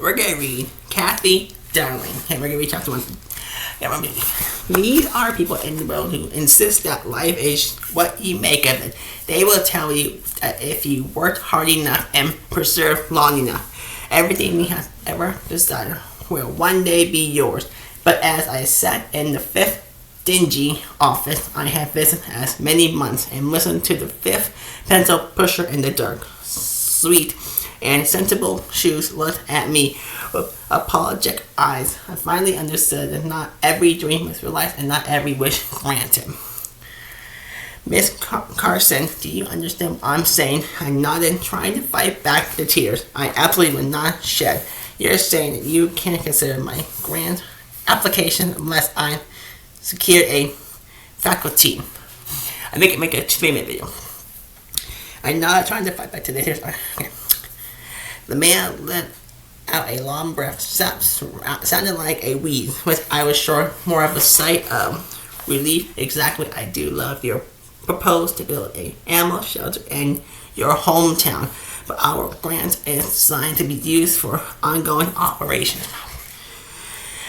We're gonna read Kathy Darling. Okay, we're gonna read chapter 1. Yeah, these are people in the world who insist that life is what you make of it. They will tell you that if you work hard enough and persevere long enough, everything you have ever desired will one day be yours. But as I sat in the fifth dingy office I have visited as many months and listened to the fifth pencil pusher in the dark, sweet and sensible shoes looked at me with apologetic eyes, I finally understood that not every dream is realized and not every wish granted. Miss Carson, do you understand what I'm saying? I nodded, trying to fight back the tears I absolutely would not shed. You're saying that you can't consider my grant application unless I secure a faculty. I make a 2-minute video. I nodded, trying to fight back to the tears. Okay. The man let out a long breath, sounded like a wheeze, which I was sure more of a sight of relief. Exactly, I do love your proposal to build a animal shelter in your hometown, but our grant is designed to be used for ongoing operations.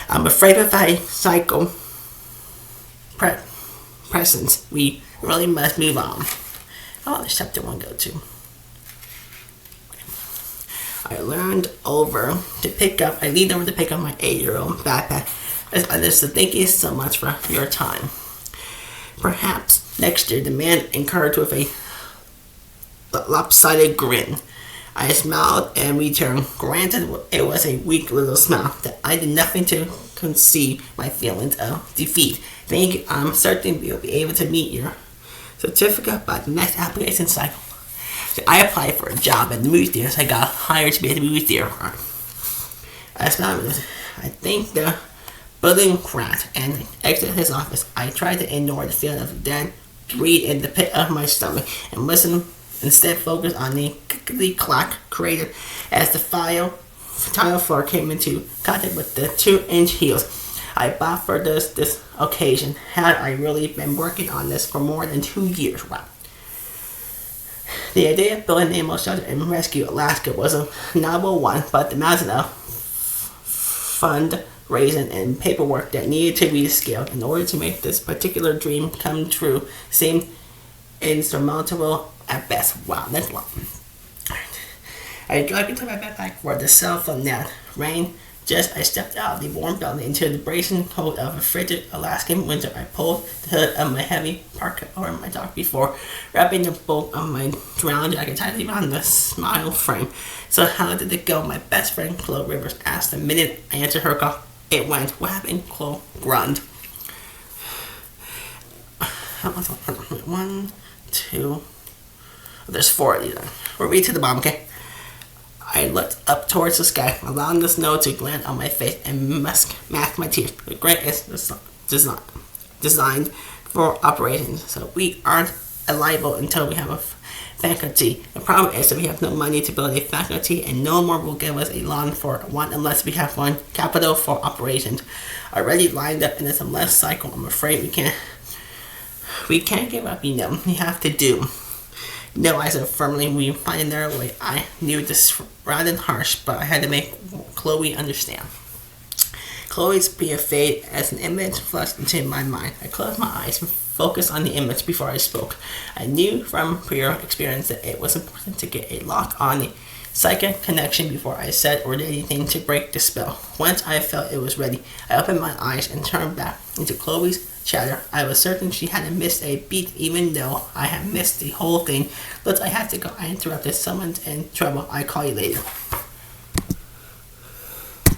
I'm afraid if I cycle presence, we really must move on. How does chapter 1 go to? I leaned over to pick up my 8-year-old backpack. I said, thank you so much for your time. Perhaps next year, the man encouraged with a lopsided grin. I smiled and returned. Granted, it was a weak little smile that I did nothing to conceal my feelings of defeat. Thank you. I'm certain we'll be able to meet your certificate by the next application cycle. So I applied for a job at the movie theater, so I got hired to be at the movie theater. I think the building cracked and exited his office. I tried to ignore the feeling of dead dread in the pit of my stomach and instead focused on the clack created as the tile floor came into contact with the 2-inch heels I bought for this occasion. Had I really been working on this for more than 2 years? Wow. The idea of building an animal shelter in Rescue, Alaska was a novel one, but the mountain of fundraising and paperwork that needed to be scaled in order to make this particular dream come true seemed insurmountable at best. Wow, that's long. I dragged into my backpack for the cell phone net. Rain. Just I stepped out of the warm building into the bracing cold of a frigid Alaskan winter. I pulled the hood of my heavy parka over my dog before wrapping the bolt of my drowned jacket tightly around the smile frame. So how did it go? My best friend Chloe Rivers asked the minute I answered her call. It went. What happened? Chloe groaned. 1, 2. There's 4 of these. We'll read to the bottom, okay? I looked up towards the sky, allowing the snow to land on my face and mask my tears. The grant is designed for operations, so we aren't liable until we have a faculty. The problem is that we have no money to build a faculty, and no more will give us a loan for one unless we have one capital for operations already lined up in this less cycle. I'm afraid we can't give up. We have to do. No, I said firmly, we find another way. I knew this rather harsh, but I had to make Chloe understand. Chloe's PFA as an image flashed into my mind. I closed my eyes and focused on the image before I spoke. I knew from prior experience that it was important to get a lock on the psychic connection before I said or did anything to break the spell. Once I felt it was ready, I opened my eyes and turned back into Chloe's chatter. I was certain she hadn't missed a beat, even though I had missed the whole thing. But I had to go. I interrupted. Someone's in trouble. I'll call you later.